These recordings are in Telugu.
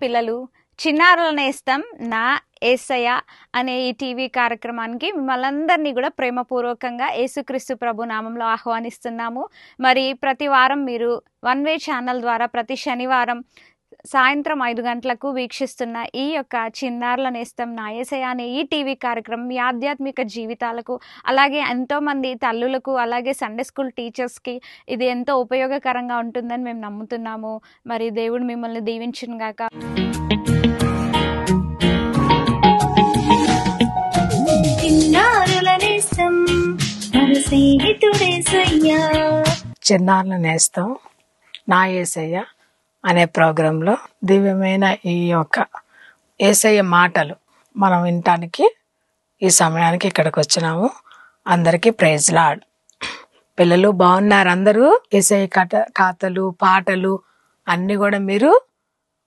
పిల్లలు, చిన్నారుల నేస్తం నా యేసయ్య అనే ఈ టీవీ కార్యక్రమానికి మిమ్మల్ని అందరినీ కూడా ప్రేమపూర్వకంగా యేసుక్రీస్తు ప్రభు నామంలో ఆహ్వానిస్తున్నాము. మరి ప్రతి వారం మీరు వన్ వే ఛానల్ ద్వారా ప్రతి శనివారం సాయంత్రం 5 గంటలకు వీక్షిస్తున్న ఈ యొక్క చిన్నారుల నేస్తం నా యేసయ్య అనే ఈ టీవీ కార్యక్రమం మీ ఆధ్యాత్మిక జీవితాలకు, అలాగే ఎంతోమంది తల్లులకు, అలాగే సండే స్కూల్ టీచర్స్కి ఇది ఎంతో ఉపయోగకరంగా ఉంటుందని మేము నమ్ముతున్నాము. మరి దేవుడు మిమ్మల్ని దీవించును గాక. చిన్నారుల నేస్తం నా యేసయ్య అనే ప్రోగ్రాంలో దివ్యమైన ఈ యొక్క యేసయ్య మాటలు మనం వినటానికి ఈ సమయానికి ఇక్కడికి వచ్చినాము. అందరికీ ప్రైజ్ లార్డ్. పిల్లలు బాగున్నారు? అందరూ యేసయ్య కథలు, పాటలు అన్నీ కూడా మీరు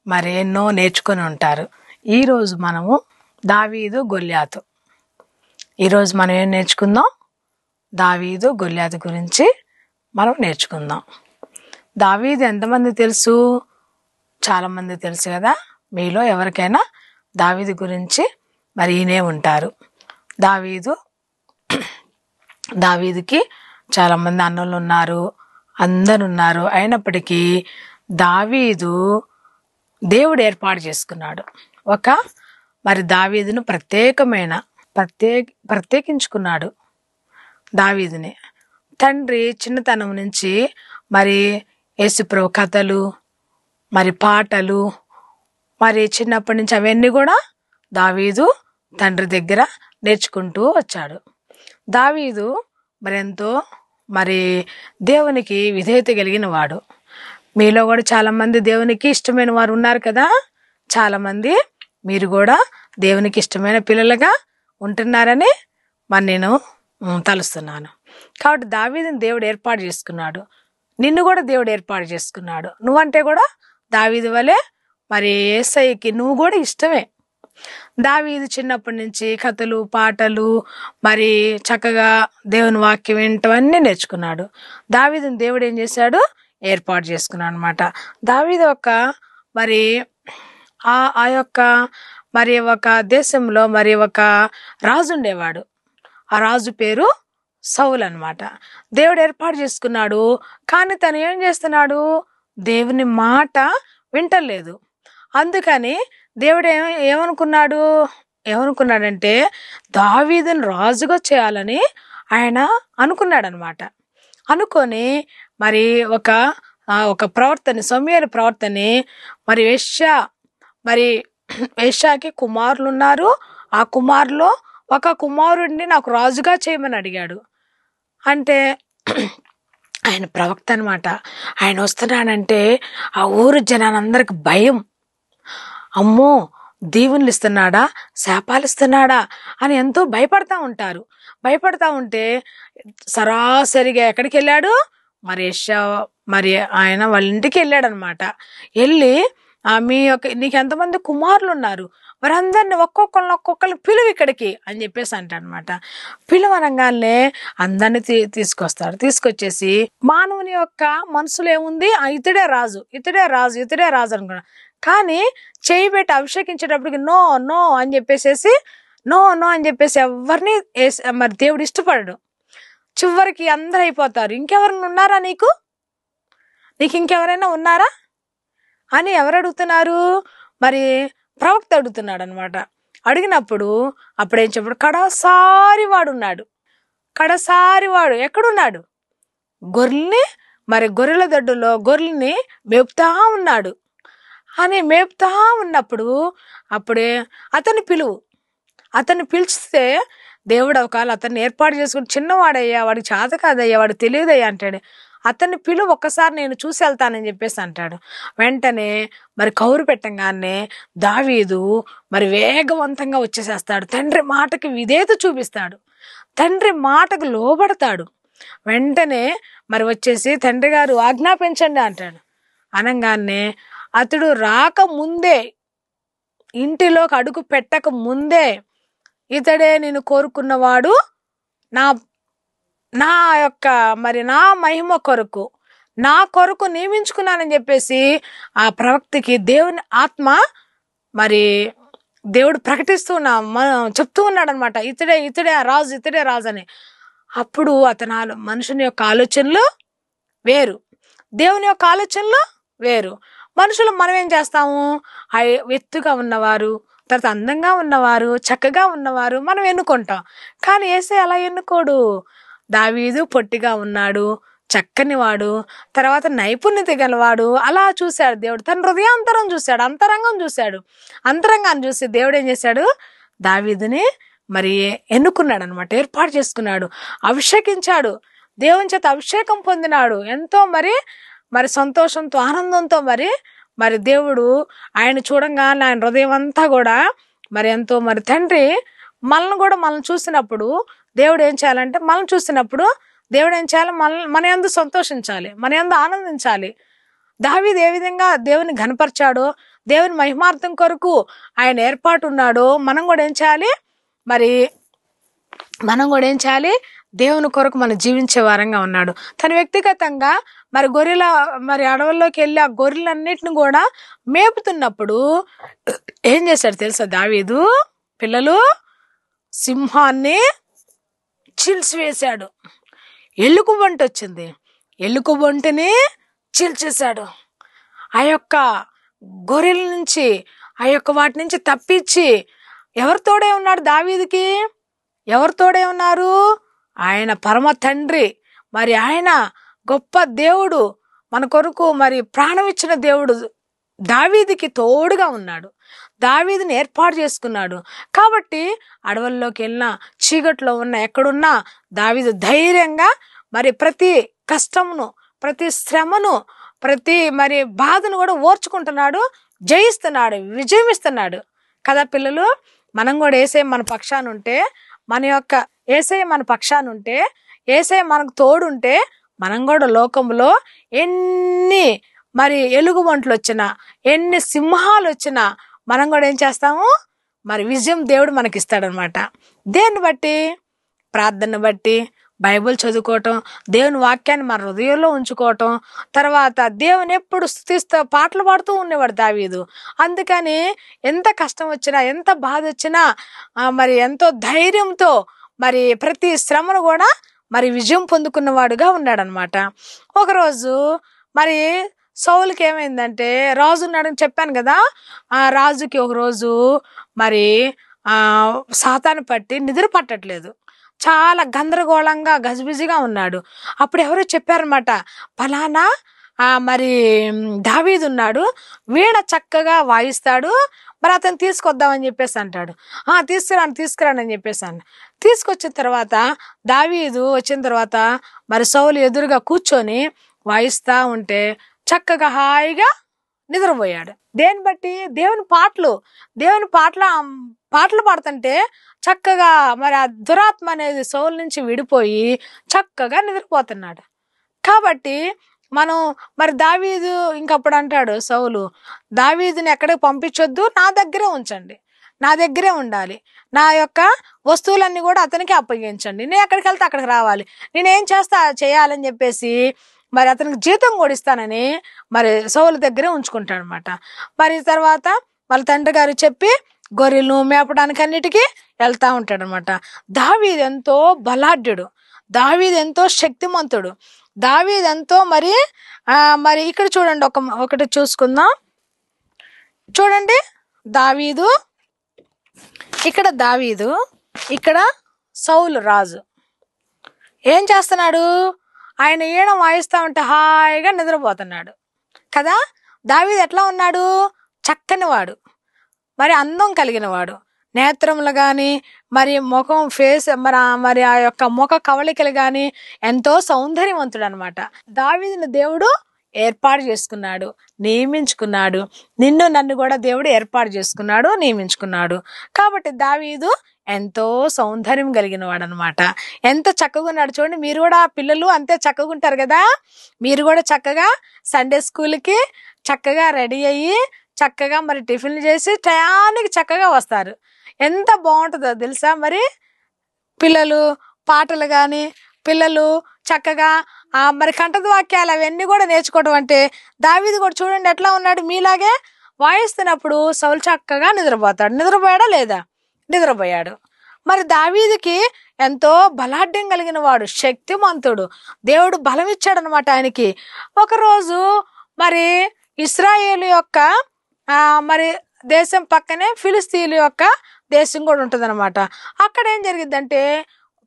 మరి ఎన్నో నేర్చుకుని ఉంటారు. ఈరోజు మనము దావీదు గొల్యాతు, ఈరోజు మనం ఏం నేర్చుకుందాం? దావీదు గొల్యాతు గురించి మనం నేర్చుకుందాం. దావీదు ఎంతమంది తెలుసు? చాలా మంది తెలుసు కదా. మీలో ఎవరికైనా దావీదు గురించి మరి ఈయనే ఉంటారు. దావీదుకి చాలా మంది అన్నలు ఉన్నారు, అందరు ఉన్నారు. అయినప్పటికీ దావీదు దేవుడు ఏర్పాటు చేసుకున్నాడు. మరి దావీదును ప్రత్యేకించుకున్నాడు. దావీదుని తండ్రి చిన్నతనం నుంచి మరి యేసుప్రభు కథలు, మరి పాటలు, మరి చిన్నప్పటి నుంచి అవన్నీ కూడా దావీదు తండ్రి దగ్గర నేర్చుకుంటూ వచ్చాడు. దావీదు మరి ఎంతో మరి దేవునికి విధేయత కలిగిన వాడు. మీలో కూడా చాలా మంది దేవునికి ఇష్టమైన వారు ఉన్నారు కదా. చాలా మంది మీరు కూడా దేవునికి ఇష్టమైన పిల్లలుగా ఉంటున్నారని మరి నేను తలుస్తున్నాను. కాబట్టి దావీదుని దేవుడు ఏర్పాటు చేసుకున్నాడు. నిన్ను కూడా దేవుడు ఏర్పాటు చేసుకున్నాడు. నువ్వంటే కూడా దావీదు వలె మరి యేసయ్యకి నువ్వు కూడా ఇష్టమే. దావీదు చిన్నప్పటి నుంచి కథలు, పాటలు, మరి చక్కగా దేవుని వాక్యం వింటవన్నీ నేర్చుకున్నాడు. దావీదుని దేవుడు ఏం చేశాడు? ఏర్పాటు చేసుకున్నాడు అనమాట. దావీదు మరి ఆ యొక్క మరి ఒక దేశంలో మరి ఒక రాజు ఉండేవాడు. ఆ రాజు పేరు సౌలు అనమాట. దేవుడు ఏర్పాటు చేసుకున్నాడు. కానీ తను ఏం చేస్తున్నాడు? దేవుని మాట వింటలేదు. అందుకని దేవుడు ఏమనుకున్నాడంటే దావీదుని రాజుగా చేయాలని ఆయన అనుకున్నాడు అనమాట. అనుకొని మరి ఒక ప్రవర్తన, సమూయేలు ప్రవర్తని మరి వేశ్యాకి కుమారులు ఉన్నారు. ఆ కుమారులో ఒక కుమారుడిని నాకు రాజుగా చేయమని అడిగాడు. అంటే ఆయన ప్రవక్త అనమాట. ఆయన వస్తున్నాడంటే ఆ ఊరు జనాలందరికి భయం. అమ్మో, దీవులు ఇస్తున్నాడా, శాపాలు ఇస్తున్నాడా అని ఎంతో భయపడతా ఉంటారు. భయపడతా ఉంటే సరాసరిగా ఎక్కడికి వెళ్ళాడు? మరి ఆయన వాళ్ళ ఇంటికి వెళ్ళాడు అనమాట. వెళ్ళి నీకు ఎంతమంది కుమారులు ఉన్నారు, వారందరిని ఒక్కొక్కరిని పిలువు ఇక్కడికి అని చెప్పేసి అంటాడనమాట. పిలువనగానే అందరిని తీసుకొచ్చేసి మానవుని యొక్క మనసులో ఏముంది? ఇతడే రాజు అనుకున్నా. కానీ చేయి పెట్టి అభిషేకించేటప్పటికి నో అని చెప్పేసి ఎవరిని మరి దేవుడు ఇష్టపడడు. చివరికి అందరు అయిపోతారు. ఇంకెవరైనా ఉన్నారా? నీకు ఇంకెవరైనా ఉన్నారా అని ఎవరు అడుగుతున్నారు? మరి ప్రవక్త అడుగుతున్నాడు అనమాట. అడిగినప్పుడు అప్పుడేం చెప్పాడు? కడసారి వాడు ఎక్కడున్నాడు? గొర్రెల దొడ్డులో గొర్రెల్ని మేపుతా ఉన్నాడు అని మేపుతా ఉన్నప్పుడు అప్పుడే అతన్ని పిలిస్తే దేవుడు ఒకవేళ అతన్ని ఏర్పాటు చేసుకుని, చిన్నవాడయ్యా, వాడికి చేత కాదయ్యా, వాడికి తెలియదయ్యా అంటాడు. అతన్ని పిలువు, ఒక్కసారి నేను చూసి వెళ్తానని చెప్పేసి అంటాడు. వెంటనే మరి కౌరు పెట్టంగానే దావీదు మరి వేగవంతంగా వచ్చేసేస్తాడు. తండ్రి మాటకి విధేయత చూపిస్తాడు, తండ్రి మాటకు లోబడతాడు. వెంటనే మరి వచ్చేసి తండ్రి గారు ఆజ్ఞాపించండి అంటాడు. అనగానే అతడు రాకముందే, ఇంటిలోకి అడుగు పెట్టక ముందే ఇతడే నేను కోరుకున్నవాడు, నా నా యొక్క మరి నా మహిమ కొరకు, నా కొరకు నియమించుకున్నానని చెప్పేసి ఆ ప్రవక్తకి దేవుని ఆత్మ మరి దేవుడు చెప్తూ ఉన్నాడు అనమాట. ఇతడే రాజు, ఇతడే రాజు అని. అప్పుడు మనుషుని యొక్క ఆలోచనలు వేరు, దేవుని యొక్క ఆలోచనలు వేరు. మనుషులు మనం ఏం చేస్తాము, ఎత్తుగా ఉన్నవారు, తర్వాత అందంగా ఉన్నవారు, చక్కగా ఉన్నవారు మనం ఎన్నుకుంటాం. కానీ యేసయ్య అలా ఎన్నుకోడు. దావీదు పొట్టిగా ఉన్నాడు, చక్కని వాడు, తర్వాత నైపుణ్యత గలవాడు, అలా చూశాడు దేవుడు. తన హృదయాంతరం చూశాడు, అంతరంగాన్ని చూసి దేవుడు ఏం చేశాడు, దావీదుని మరి ఎన్నుకున్నాడు అనమాట, ఏర్పాటు చేసుకున్నాడు, అభిషేకించాడు, దేవుని చేత అభిషేకం పొందినాడు. ఎంతో మరి సంతోషంతో ఆనందంతో మరి దేవుడు ఆయన చూడంగానే ఆయన హృదయం అంతా కూడా మరి ఎంతో మరి తండ్రి మనల్ని చూసినప్పుడు దేవుడు ఏం చేయాలంటే, దేవుడు ఏం చేయాలి, మన యందు సంతోషించాలి, మన యందు ఆనందించాలి. దావీదు ఏ విధంగా దేవుని ఘనపరిచాడో, దేవుని మహిమార్థం కొరకు ఆయన ఏర్పాటు ఉన్నాడో మనం కూడా ఏం చేయాలి, దేవుని కొరకు మనం జీవించే వారంగా ఉన్నాడు. తన వ్యక్తిగతంగా మరి అడవుల్లోకి వెళ్ళి ఆ గొర్రెలన్నిటిని కూడా మేపుతున్నప్పుడు ఏం చేశాడు తెలుసా దావీదు, పిల్లలు, సింహాన్ని చీల్చివేశాడు. ఎలుగుబంటి వచ్చింది, ఎలుగుబంటిని చీల్చేశాడు. ఆ యొక్క గొర్రెల నుంచి వాటి నుంచి తప్పించి ఎవరి తోడే ఉన్నాడు దావీదుకి, ఎవరి తోడే ఉన్నారు, ఆయన పరమ తండ్రి, మరి ఆయన గొప్ప దేవుడు, మన కొరకు మరి ప్రాణం ఇచ్చిన దేవుడు దావీదుకి తోడుగా ఉన్నాడు, దావీదుని ఏర్పాటు చేసుకున్నాడు. కాబట్టి అడవుల్లోకి వెళ్ళినా, చీకట్లో ఉన్న ఎక్కడున్నా దావీదు ధైర్యంగా మరి ప్రతి కష్టమును, ప్రతి శ్రమను, ప్రతి మరి బాధను కూడా ఓర్చుకుంటున్నాడు, జయిస్తున్నాడు, విజయం ఇస్తున్నాడు కదా పిల్లలు. మనం కూడా యేసయ్య మన పక్షానుంటే, యేసయ్య మన పక్షానుంటే, యేసయ్య మనకు తోడుంటే, మనం కూడా లోకంలో ఎన్ని మరి ఎలుగుబంట్లు వచ్చినా, ఎన్ని సింహాలు వచ్చినా మనం కూడా ఏం చేస్తాము, మరి విజయం దేవుడు మనకి ఇస్తాడనమాట. దేన్ని బట్టి, ప్రార్థన బట్టి, బైబిల్ చదువుకోవటం, దేవుని వాక్యాన్ని మన హృదయంలో ఉంచుకోవటం, తర్వాత దేవుని ఎప్పుడు స్తుతిస్తూ పాటలు పాడుతూ ఉండేవాడు దావీదు. అందుకని ఎంత కష్టం వచ్చినా, ఎంత బాధ వచ్చినా మరి ఎంతో ధైర్యంతో మరి ప్రతి శ్రమను కూడా మరి విజయం పొందుకున్నవాడుగా ఉన్నాడనమాట. ఒకరోజు మరి సౌలుకి ఏమైందంటే, రాజు ఉన్నాడని చెప్పాను కదా, ఆ రాజుకి ఒకరోజు మరి సాతాను పట్టి నిద్ర పట్టట్లేదు, చాలా గందరగోళంగా గజిబిజిగా ఉన్నాడు. అప్పుడు ఎవరో చెప్పారనమాట, ఫలానా మరి దావీదు ఉన్నాడు, వీణ చక్కగా వాయిస్తాడు, మరి అతను తీసుకొద్దామని చెప్పేసి అంటాడు. తీసుకురాను అని చెప్పేసాను. తీసుకొచ్చిన తర్వాత దావీదు వచ్చిన తర్వాత మరి సౌలు ఎదురుగా కూర్చొని వాయిస్తా ఉంటే చక్కగా హాయిగా నిద్రపోయాడు. దేన్ని బట్టి, దేవుని పాటలు పాడుతుంటే చక్కగా మరి ఆ దురాత్మ అనేది సౌలు నుంచి విడిపోయి చక్కగా నిద్రపోతున్నాడు. కాబట్టి మనం మరి దావీదు ఇంకప్పుడు అంటాడు సౌలు, దావీదుని ఎక్కడికి పంపించొద్దు, నా దగ్గరే ఉంచండి, నా దగ్గరే ఉండాలి, నా యొక్క వస్తువులన్నీ కూడా అతనికి అప్పగించండి, నేను ఎక్కడికి వెళ్తే అక్కడికి రావాలి, నేనేం చేయాలని చెప్పేసి మరి అతనికి జీతం కూడా ఇస్తానని మరి సౌలు దగ్గరే ఉంచుకుంటాడు అనమాట. మరి తర్వాత వాళ్ళ తండ్రి గారు చెప్పి గొర్రెలు మేపడానికి అన్నిటికీ వెళ్తా ఉంటాడు అనమాట. దావీదు ఎంతో బలాఢ్యుడు, దావీదు ఎంతో శక్తిమంతుడు, దావీదు ఎంతో మరి ఇక్కడ చూడండి, ఒకటి చూసుకుందాం. చూడండి, దావీదు ఇక్కడ సౌలు రాజు ఏం చేస్తున్నాడు, ఆయన ఈయన వాయిస్తా ఉంటే హాయిగా నిద్రపోతున్నాడు కదా. దావీదు ఎట్లా ఉన్నాడు, చక్కని వాడు, మరి అందం కలిగిన వాడు, నేత్రములు కానీ మరి ముఖం ఫేస్ మరి ఆ యొక్క ముఖ కవళికలు కానీ ఎంతో సౌందర్యవంతుడు అనమాట. దావీదుని దేవుడు ఏర్పాటు చేసుకున్నాడు, నియమించుకున్నాడు, నిన్ను నన్ను కూడా దేవుడు ఏర్పాటు చేసుకున్నాడు, నియమించుకున్నాడు. కాబట్టి దావీదు ఎంతో సౌందర్యం కలిగిన వాడు అనమాట. ఎంత చక్కగా ఉన్నాడు చూడండి. మీరు కూడా పిల్లలు అంతే చక్కగా ఉంటారు కదా, మీరు కూడా చక్కగా సండే స్కూల్కి చక్కగా రెడీ అయ్యి చక్కగా మరి టిఫిన్లు చేసి టయానికి చక్కగా వస్తారు. ఎంత బాగుంటుందో తెలుసా. మరి పిల్లలు పాటలు కానీ పిల్లలు చక్కగా మరి కంఠద్వాక్యాలు అవన్నీ కూడా నేర్చుకోవడం. అంటే దావీదు కూడా చూడండి ఎట్లా ఉన్నాడు, మీలాగే వాయిస్తున్నప్పుడు సౌలు చక్కగా నిద్రపోతాడు. నిద్రపోయాడా లేదా? నిద్రపోయాడు. మరి దావీదుకి ఎంతో బలాఢ్యం కలిగిన వాడు, శక్తిమంతుడు, దేవుడు బలం ఇచ్చాడు అనమాట ఆయనకి. ఒకరోజు మరి ఇశ్రాయేలు యొక్క మరి దేశం పక్కనే ఫిలిస్తీన్ల యొక్క దేశం కూడా ఉంటుంది అనమాట. అక్కడ ఏం జరిగిద్దంటే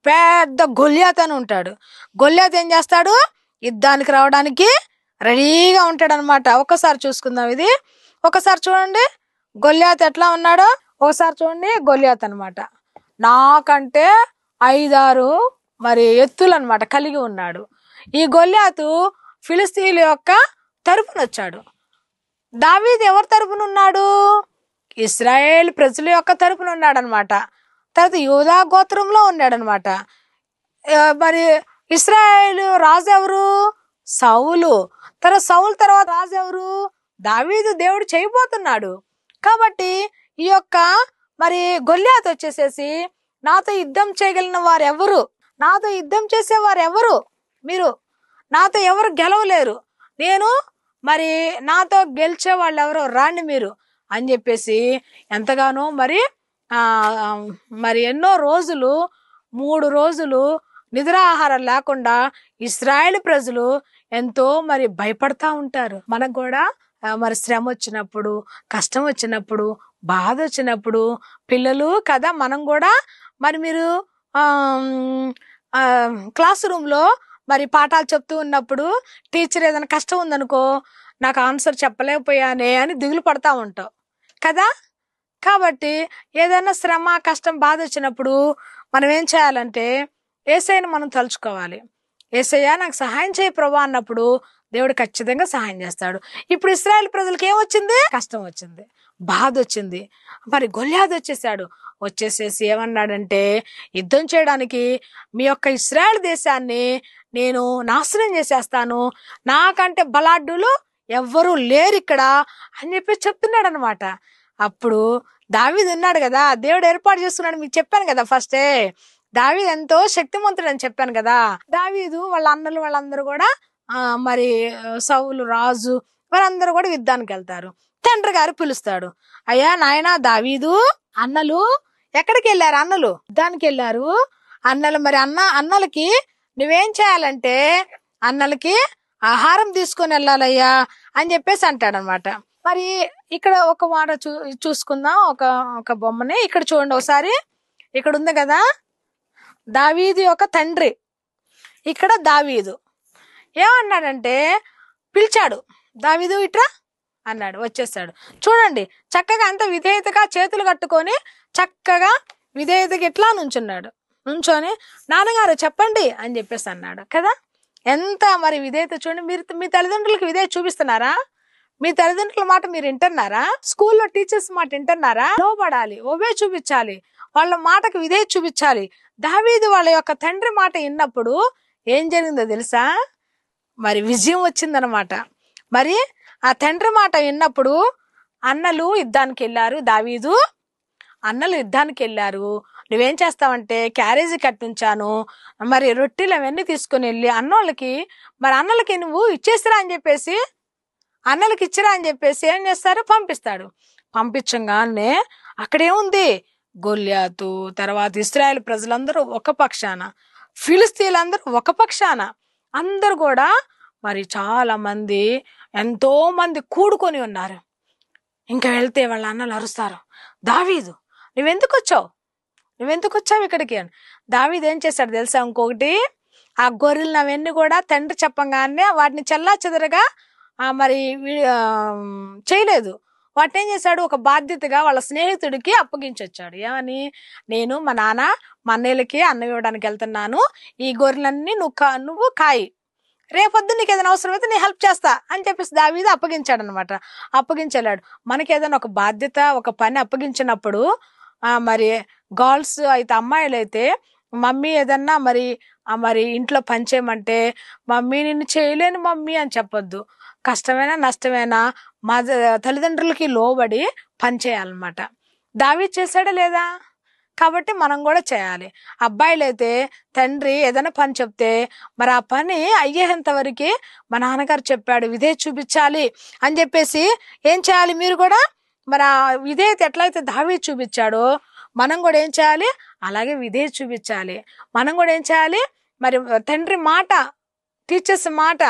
పెద్ద గొల్యాత్ అని ఉంటాడు. గొల్యాత్ ఏం చేస్తాడు, యుద్ధానికి రావడానికి రెడీగా ఉంటాడు అనమాట. ఒకసారి చూసుకుందాం ఇది. ఒకసారి చూడండి గొల్యాత్ ఎట్లా ఉన్నాడో. ఒకసారి చూడండి గొల్యాత్ అనమాట. నాకంటే 5-6 మరి ఎత్తులు అనమాట కలిగి ఉన్నాడు. ఈ గొల్యాతు ఫిలిస్తీన్ల యొక్క తరపున వచ్చాడు. దావీదు ఎవరి తరపున ఉన్నాడు? ఇశ్రాయేల్ ప్రజల యొక్క తరపున ఉన్నాడు అనమాట. తర్వాత యూదా గోత్రంలో ఉన్నాడనమాట. మరి ఇశ్రాయేలు రాజు ఎవరు? సౌలు. తర్వాత సౌలు తర్వాత రాజు ఎవరు? దావీదు. దేవుడు చేయబోతున్నాడు. కాబట్టి ఈ యొక్క మరి గొల్యాతు వచ్చేసేసి, నాతో యుద్ధం చేయగలిగిన వారు ఎవరు, నాతో యుద్ధం చేసేవారు ఎవరు, మీరు నాతో ఎవరు గెలవలేరు, నేను మరి నాతో గెలిచే వాళ్ళు ఎవరో రాండి మీరు అని చెప్పేసి ఎంతగానో మరి ఎన్నో రోజులు 3 రోజులు నిద్రాహారం లేకుండా ఇశ్రాయేల్ ప్రజలు ఎంతో మరి భయపడతా ఉంటారు. మనకు కూడా మరి శ్రమ వచ్చినప్పుడు, కష్టం వచ్చినప్పుడు, బాధ వచ్చినప్పుడు, పిల్లలు కదా మనం కూడా మరి మీరు క్లాస్ రూమ్లో మరి పాఠాలు చెప్తూ ఉన్నప్పుడు టీచర్ ఏదైనా కష్టం ఉందనుకో, నాకు ఆన్సర్ చెప్పలేకపోయానే అని దిగులు పడతా ఉంటావు కదా. కాబట్టి ఏదైనా శ్రమ, కష్టం, బాధ వచ్చినప్పుడు మనం ఏం చేయాలంటే యేసయ్యను మనం తలుచుకోవాలి. యేసయ్య నాకు సహాయం చేయి ప్రభా అన్నప్పుడు దేవుడు ఖచ్చితంగా సహాయం చేస్తాడు. ఇప్పుడు ఇశ్రాయేల్ ప్రజలకు ఏమొచ్చింది? కష్టం వచ్చింది, బాధ వచ్చింది. మరి గొల్యాతు వచ్చేసేసి ఏమన్నాడంటే, యుద్ధం చేయడానికి మీ యొక్క ఇశ్రాయేల్ దేశాన్ని నేను నాశనం చేసేస్తాను, నాకంటే బలాఢ్యులు ఎవ్వరూ లేరు ఇక్కడ అని చెప్పి చెప్తున్నాడు అనమాట. అప్పుడు దావీదు ఉన్నాడు కదా, దేవుడు ఏర్పాటు చేసుకున్నాడు. మీకు చెప్పాను కదా ఫస్టే, దావీదు ఎంతో శక్తిమంతుడు అని చెప్పాను కదా. దావీదు వాళ్ళ అన్నలు వాళ్ళందరూ కూడా మరి సౌలు రాజు వాళ్ళందరూ కూడా యుద్ధానికి వెళ్తారు. తండ్రి గారు పిలుస్తాడు, అయ్యా నాయనా దావీదు, అన్నలు ఎక్కడికి వెళ్ళారు? అన్నలు యుద్ధానికి వెళ్ళారు. అన్నలు మరి అన్నలకి నువ్వేం చేయాలంటే అన్నలకి ఆహారం తీసుకొని వెళ్ళాలయ్యా అని చెప్పేసి అంటాడనమాట. మరి ఇక్కడ ఒక మాట చూసుకుందాం, ఒక బొమ్మని ఇక్కడ చూడండి ఒకసారి. ఇక్కడ ఉంది కదా దావీదు యొక్క తండ్రి, ఇక్కడ దావీదు ఏమన్నాడంటే పిలిచాడు, దావీదు ఇట్రా అన్నాడు, వచ్చేసాడు. చూడండి చక్కగా అంత విధేయతగా చేతులు కట్టుకొని చక్కగా విధేయతకి ఇట్లా నుంచొని నాన్నగారు చెప్పండి అని చెప్పేసి అన్నాడు కదా. ఎంత మరి విధేయత చూడండి. మీరు మీ తల్లిదండ్రులకు విధేయత చూపిస్తున్నారా? మీ తల్లిదండ్రుల మాట మీరు వింటున్నారా? స్కూల్లో టీచర్స్ మాట వింటున్నారా? లోబడాలి, ఒబే చూపించాలి, వాళ్ళ మాటకు విధేయత చూపించాలి. దావీదు వాళ్ళ యొక్క తండ్రి మాట విన్నప్పుడు ఏం జరిగిందో తెలుసా? మరి విజయం వచ్చిందనమాట. మరి ఆ తండ్రి మాట విన్నప్పుడు అన్నలు యుద్ధానికి వెళ్ళారు. దావీదు అన్నలు యుద్ధానికి వెళ్ళారు. నువ్వేం చేస్తావంటే క్యారేజీ కట్టించాను, మరి రొట్టెలు అవన్నీ తీసుకుని వెళ్ళి అన్నలకి నువ్వు ఇచ్చేసిరా అని చెప్పేసి, అన్నలకి ఇచ్చిరా అని చెప్పేసి ఏం చేస్తారు? పంపిస్తాడు. పంపించగానే అక్కడేముంది? గొల్యాతు, తర్వాత ఇశ్రాయేల్ ప్రజలందరూ ఒక పక్షాన, ఫిలిస్తీన్లందరూ ఒక పక్షాన, అందరూ కూడా మరి చాలా మంది, ఎంతో మంది కూడుకొని ఉన్నారు. ఇంకా వెళ్తే వాళ్ళ అన్నలు అరుస్తారు, దావీదు నువ్వెందుకు వచ్చావు ఇక్కడికి అని. దావీదు ఏం చేశాడు తెలుసా? ఇంకొకటి, ఆ గొర్రెలు అవన్నీ కూడా తండ్రి చెప్పంగానే వాటిని చెల్లా చెదరగా మరి చేయలేదు. వాటిని ఏం చేశాడు? ఒక బాధ్యతగా వాళ్ళ స్నేహితుడికి అప్పగించొచ్చాడు. ఏమని? నేను మా నాన్న మా అన్నయ్యలకి అన్నం ఇవ్వడానికి వెళ్తున్నాను, ఈ గొర్రెలన్నీ నువ్వు కాయి, రేపొద్దు నీకు ఏదైనా అవసరం అయితే నేను హెల్ప్ చేస్తా అని చెప్పేసి దావీదు అప్పగించాడు అనమాట. అప్పగించలేడు. మనకి ఏదైనా ఒక బాధ్యత, ఒక పని అప్పగించినప్పుడు మరి గర్ల్స్ అయితే, అమ్మాయిలు అయితే మమ్మీ ఏదన్నా మరి ఇంట్లో పని చేయమంటే మమ్మీ నిన్ను చేయలేను మమ్మీ అని చెప్పొద్దు. కష్టమైనా నష్టమైనా మా తల్లిదండ్రులకి లోబడి పని చేయాలన్నమాట. దావీదు చేశాడా లేదా? కాబట్టి మనం కూడా చేయాలి. అబ్బాయిలైతే తండ్రి ఏదైనా పని చెప్తే మరి ఆ పని అయ్యేంత వరకు మా నాన్నగారు చెప్పాడు విధేయత చూపించాలి అని చెప్పేసి ఏం చేయాలి? మీరు కూడా మరి ఆ విధేయత ఎట్లయితే దావీదు చూపించాడో మనం కూడా ఏం చేయాలి? అలాగే విధేయత చూపించాలి. మనం కూడా ఏం చేయాలి? మరి తండ్రి మాట, టీచర్స్ మాట,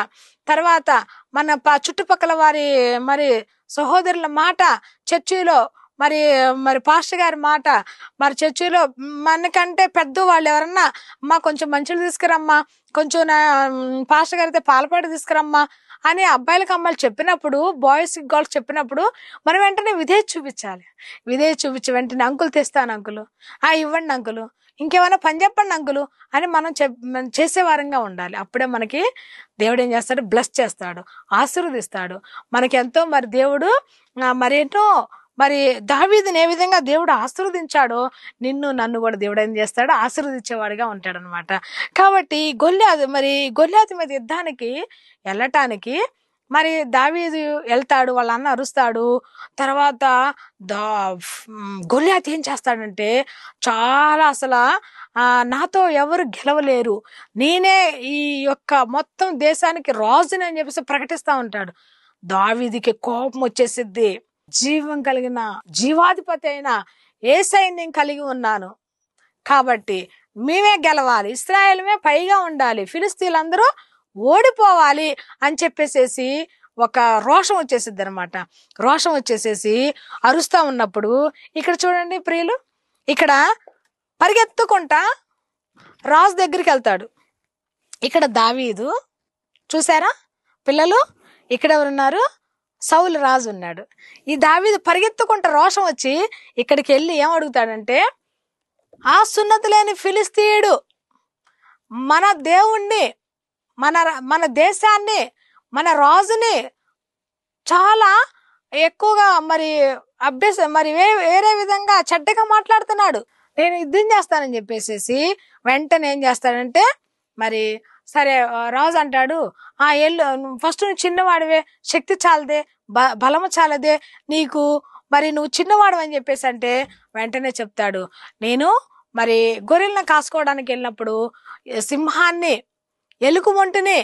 తర్వాత మన చుట్టుపక్కల వారి మరి సహోదరుల మాట, చర్చిలో మరి పాస్టర్ గారి మాట, మరి చర్చిలో మనకంటే పెద్ద వాళ్ళు ఎవరన్నా అమ్మా కొంచెం మంచిలు తీసుకురమ్మా, కొంచెం పాస్టర్ గారు అయితే పాలపాటు తీసుకురమ్మా అని అబ్బాయిలకు అమ్మాయిలు చెప్పినప్పుడు, బాయ్స్ గర్ల్స్ చెప్పినప్పుడు మనం వెంటనే విధేయత చూపించాలి. విధేయత చూపించి వెంటనే అంకులు తెస్తాను అంకులు, ఇవ్వండి అంకులు, ఇంకేమైనా పని చెప్పండి అంకులు అని మనం చేసే వారంగా ఉండాలి. అప్పుడే మనకి దేవుడు ఏం చేస్తాడు? బ్లెస్ చేస్తాడు, ఆశీర్వదిస్తాడు. మనకి ఎంతో మరి దేవుడు మరేంటో మరి దావీదుని ఏ విధంగా దేవుడు ఆశీర్వదించాడో నిన్ను నన్ను కూడా దేవుడు ఏం చేస్తాడు? ఆశీర్వదించేవాడిగా ఉంటాడు అనమాట. కాబట్టి గొల్యాతు మీద యుద్ధానికి వెళ్ళటానికి మరి దావీదు వెళ్తాడు, వాళ్ళ అన్న అరుస్తాడు. తర్వాత గొల్యాతు ఏం చేస్తాడంటే చాలా అసలు నాతో ఎవరు గెలవలేరు, నేనే ఈ యొక్క మొత్తం దేశానికి రాజుని అని చెప్పేసి ప్రకటిస్తా ఉంటాడు. దావీదుకి కోపం వచ్చేసిద్ది. జీవం కలిగిన జీవాధిపతి అయిన యేసయ్యని నేను కలిగి ఉన్నాను కాబట్టి మేమే గెలవాలి, ఇశ్రాయేలుమే పైగా ఉండాలి, ఫిలిస్తీన్లందరూ ఓడిపోవాలి అని చెప్పేసేసి ఒక రోషం వచ్చేసిద్ది అనమాట. రోషం వచ్చేసేసి అరుస్తా ఉన్నప్పుడు ఇక్కడ చూడండి ప్రియులు, ఇక్కడ పరిగెత్తుకుంటా రాజు దగ్గరికి వెళ్తాడు. ఇక్కడ దావీదు చూసారా పిల్లలు, ఇక్కడ ఎవరున్నారు? సౌలు రాజు ఉన్నాడు. ఈ దావీదు పరిగెత్తుకుంటా రోషం వచ్చి ఇక్కడికి వెళ్ళి ఏం అడుగుతాడంటే, ఆ సున్నతి లేని ఫిలిస్తీయుడు మన దేవుణ్ణి, మన దేశాన్ని, మన రాజుని చాలా ఎక్కువగా మరి వేరే విధంగా చెడ్డగా మాట్లాడుతున్నాడు, నేను యుద్ధం చేస్తానని చెప్పేసి వెంటనే ఏం చేస్తాడంటే మరి సరే రాజు అంటాడు, ఎల్లు ఫస్ట్ నువ్వు చిన్నవాడివే, శక్తి చాలదే, బలము చాలదే నీకు, మరి నువ్వు చిన్నవాడు అని చెప్పేసి అంటే వెంటనే చెప్తాడు, నేను మరి గొర్రెలను కాసుకోవడానికి వెళ్ళినప్పుడు సింహాన్ని, ఎలుగు మొంటిని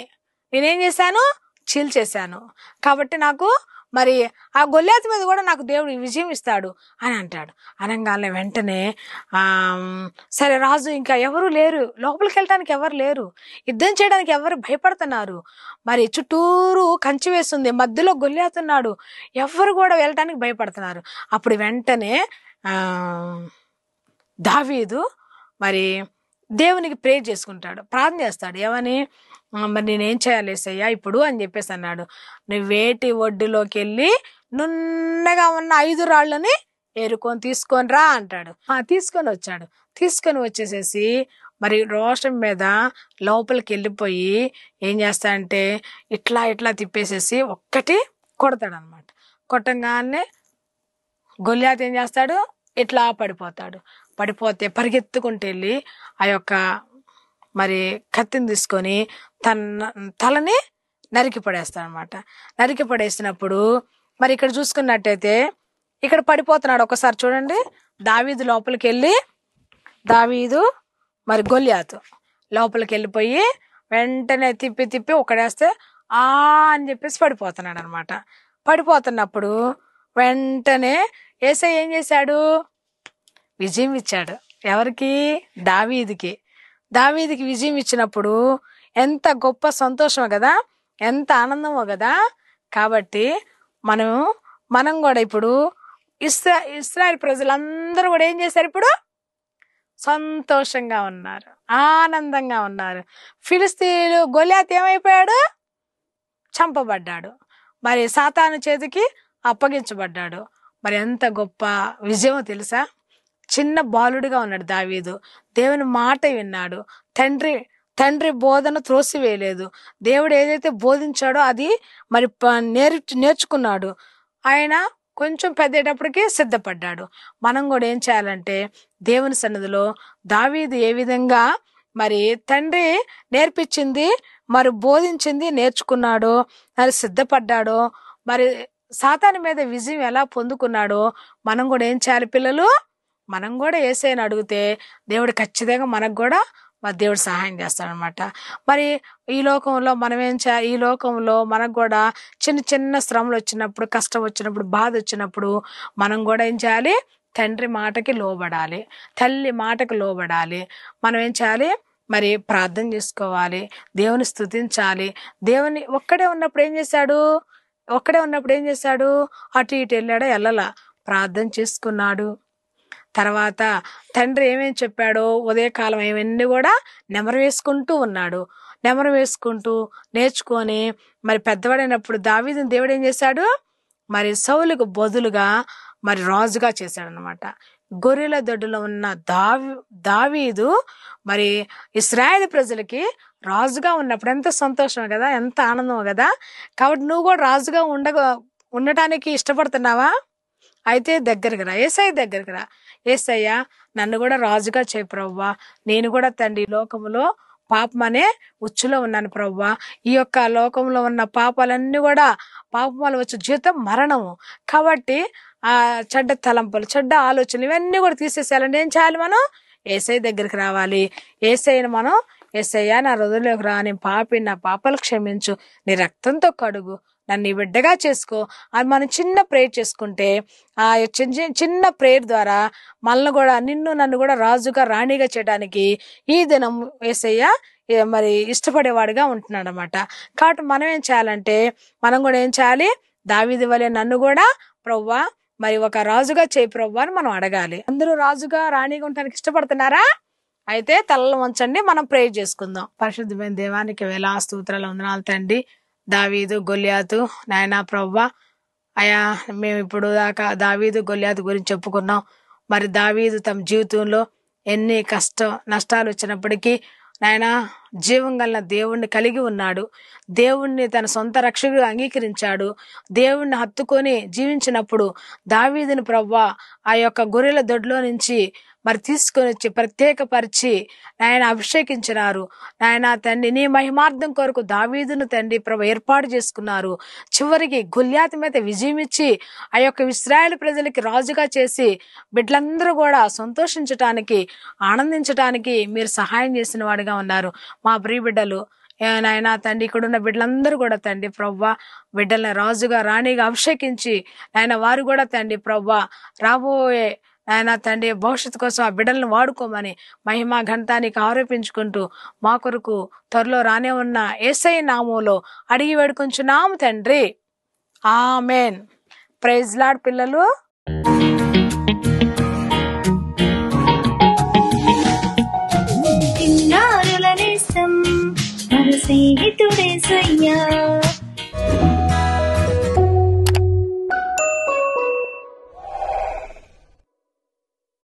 నేనేం చేశాను? చీల్చేశాను. కాబట్టి నాకు మరి ఆ గొల్యాతు మీద కూడా నాకు దేవుడు విజయం ఇస్తాడు అని అంటాడు. అనగానే వెంటనే సరే రాజు ఇంకా ఎవరు లేరు, లోపలికి వెళ్ళడానికి ఎవరు లేరు, యుద్ధం చేయడానికి ఎవరు భయపడుతున్నారు, మరి చుట్టూరు కంచి వేస్తుంది, మధ్యలో గొల్యాతున్నాడు, ఎవరు కూడా వెళ్ళటానికి భయపడుతున్నారు. అప్పుడు వెంటనే దావీదు మరి దేవునికి ప్రే చేసుకుంటాడు, ప్రార్థన చేస్తాడు. ఏమని? మరి నేనేం చేయాలి యేసయ్యా ఇప్పుడు అని చెప్పేసి అన్నాడు. నువ్వు వేటి ఒడ్డులోకి వెళ్ళి నున్నగా ఉన్న 5 రాళ్ళని ఏరుకొని తీసుకొని రా అంటాడు. తీసుకొని వచ్చాడు. తీసుకొని వచ్చేసేసి మరి రోషం మీద లోపలికి వెళ్ళిపోయి ఏం చేస్తాడంటే ఇట్లా ఇట్లా తిప్పేసేసి ఒక్కటి కొడతాడు అనమాట. కొట్టంగానే గొల్యాతు ఏం చేస్తాడు? ఇట్లా పడిపోతాడు. పడిపోతే పరిగెత్తుకుంటూ వెళ్ళి ఆ యొక్క మరి కత్తిని తీసుకొని తలని నరికి పడేస్తాడు అనమాట. నరికి పడేసినప్పుడు మరి ఇక్కడ చూసుకున్నట్టయితే ఇక్కడ పడిపోతున్నాడు. ఒకసారి చూడండి, దావీదు లోపలికి వెళ్ళి మరి గొల్యాతు లోపలికి వెళ్ళిపోయి వెంటనే తిప్పి ఒకడేస్తే అని చెప్పేసి పడిపోతున్నాడు అనమాట. పడిపోతున్నప్పుడు వెంటనే యేసయ్య ఏం చేశాడు? విజయం ఇచ్చాడు. ఎవరికి? దావీదుకి విజయం ఇచ్చినప్పుడు ఎంత గొప్ప సంతోషమో కదా, ఎంత ఆనందమో కదా. కాబట్టి మనం కూడా ఇప్పుడు ఇశ్రాయేల్ ప్రజలందరూ కూడా ఏం చేశారు? ఇప్పుడు సంతోషంగా ఉన్నారు, ఆనందంగా ఉన్నారు. ఫిలిస్తీయులు గొల్యాతు ఏమైపోయాడు? చంపబడ్డాడు, మరి సాతాను చేతికి అప్పగించబడ్డాడు. మరి ఎంత గొప్ప విజయమో తెలుసా? చిన్న బాలుడిగా ఉన్నాడు దావీదు, దేవుని మాట విన్నాడు, తండ్రి బోధన త్రోసివేయలేదు, దేవుడు ఏదైతే బోధించాడో అది మరి నేర్చుకున్నాడు. ఆయన కొంచెం పెద్దేటప్పటికి సిద్ధపడ్డాడు. మనం కూడా ఏం చేయాలంటే దేవుని సన్నిధిలో దావీదు ఏ విధంగా మరి తండ్రి నేర్పించింది, మరి బోధించింది నేర్చుకున్నాడో, మరి సిద్ధపడ్డాడో, మరి సాతాను మీద విజయం ఎలా పొందుకున్నాడో మనం కూడా ఏం చేయాలి పిల్లలు? మనం కూడా యేసయ్యని అడిగితే దేవుడు ఖచ్చితంగా మనకు కూడా మరి దేవుడు సహాయం చేస్తాడనమాట. మరి ఈ లోకంలో మనం ఏం చేయాలి? ఈ లోకంలో మనకు కూడా చిన్న చిన్న శ్రమలు వచ్చినప్పుడు, కష్టం వచ్చినప్పుడు, బాధ వచ్చినప్పుడు మనం కూడా ఏం చేయాలి? తండ్రి మాటకి లోబడాలి, తల్లి మాటకి లోబడాలి. మనం ఏం చేయాలి? మరి ప్రార్థన చేసుకోవాలి, దేవుని స్తుతించాలి. దేవుని ఒక్కడే ఉన్నప్పుడు ఏం చేశాడు? అటు ఇటు వెళ్ళాడా? వెళ్ళలా, ప్రార్థన చేసుకున్నాడు. తర్వాత తండ్రి ఏమేం చెప్పాడో ఉదయకాలం ఇవన్నీ కూడా నెమరు వేసుకుంటూ ఉన్నాడు. నెమరు వేసుకుంటూ నేర్చుకొని మరి పెద్దవాడైనప్పుడు దావీదుని దేవుడు ఏం చేశాడు? మరి సౌలుకు బదులుగా మరి రాజుగా చేశాడు అనమాట. గొర్రెల దొడ్డులో ఉన్న దావీదు మరి ఇశ్రాయేలు ప్రజలకి రాజుగా ఉన్నప్పుడు ఎంత సంతోషం కదా, ఎంత ఆనందం కదా. కాబట్టి నువ్వు కూడా రాజుగా ఉండటానికి ఇష్టపడుతున్నావా? అయితే దగ్గరికి రా, యేసయ్య దగ్గరికి రా. యేసయ్య నన్ను కూడా రాజుగా చేయి ప్రభువా, నేను కూడా తండ్రి లోకములో పాపం అనే ఉచ్చులో ఉన్నాను ప్రభువా. ఈ యొక్క లోకంలో ఉన్న పాపాలన్నీ కూడా, పాపం వల్ల వచ్చే జీవితం మరణము. కాబట్టి ఆ చెడ్డ తలంపులు, చెడ్డ ఆలోచనలు ఇవన్నీ కూడా తీసేసేయాలంటే ఏం చేయాలి? మనం యేసయ్య దగ్గరికి రావాలి. యేసయ్యను మనం, యేసయ్య నా హృదయంలోకి రా, నేను పాపి, నా పాపాలు క్షమించు, నీ రక్తంతో కడుగు, నన్ను నీ బిడ్డగా చేసుకో అని మనం చిన్న ప్రేయర్ చేసుకుంటే, ఆ చిన్న ప్రేయర్ ద్వారా మనల్ని కూడా, నన్ను కూడా రాజుగా రాణిగా చేయడానికి ఈ దినం యేసయ్య మరి ఇష్టపడేవాడుగా ఉంటున్నాడు అనమాట. కాబట్టి మనం ఏం చేయాలంటే, మనం కూడా ఏం చేయాలి? దావీదు వలె నన్ను కూడా ప్రభువా మరి ఒక రాజుగా చేయి ప్రభువా అని మనం అడగాలి. అందరూ రాజుగా రాణిగా ఉండడానికి ఇష్టపడుతున్నారా? అయితే తలలు వంచండి, మనం ప్రేయర్ చేసుకుందాం. పరిశుద్ధమైన దేవానికి వేలా స్తోత్రాలు, వందనాలు తండ్రి. దావీదు, గొల్యాతు నాయనా ప్రభువా, అయా మేము ఇప్పుడు దాకా దావీదు, గొల్యాతు గురించి చెప్పుకున్నాం. మరి దావీదు తమ జీవితంలో ఎన్ని నష్టాలు వచ్చినప్పటికీ నాయనా జీవం గల దేవుణ్ణి కలిగి ఉన్నాడు. దేవుణ్ణి తన సొంత రక్షకుడిగా అంగీకరించాడు. దేవుణ్ణి హత్తుకొని జీవించినప్పుడు దావీదుని ప్రభువా ఆ యొక్క గొర్రెల దొడ్లో నుంచి మరి తీసుకొని వచ్చి ప్రత్యేకపరిచి ఆయన అభిషేకించినారు. నాయన తండ్రి నీ మహిమార్థం కొరకు దావీదును తండ్రి ప్రభు ఏర్పాటు చేసుకున్నారు. చివరికి గొల్యాతు మీద విజయం ఇచ్చి ఆ యొక్క ఇశ్రాయేలు ప్రజలకి రాజుగా చేసి బిడ్డలందరూ కూడా సంతోషించటానికి, ఆనందించటానికి మీరు సహాయం చేసిన వాడిగా ఉన్నారు. మా ప్రియ బిడ్డలు నాయనా తండ్రి ఇక్కడున్న బిడ్డలందరూ కూడా తండ్రి ప్రవ్వా బిడ్డల్ని రాజుగా రాణిగా అభిషేకించి ఆయన వారు కూడా తండ్రి ప్రవ్వా రాబోయే ఆయన తండ్రి భవిష్యత్తు కోసం ఆ బిడ్డలను వాడుకోమని మహిమ ఘనతానికి ఆరోపించుకుంటూ మా కొరకు త్వరలో రానే ఉన్న యేసయ్య నామములో అడిగి వేడుకొంచున్నాము తండ్రి, ఆమేన్. ప్రైజ్ లార్డ్ పిల్లలు. స్నేహితుడే సయ్యా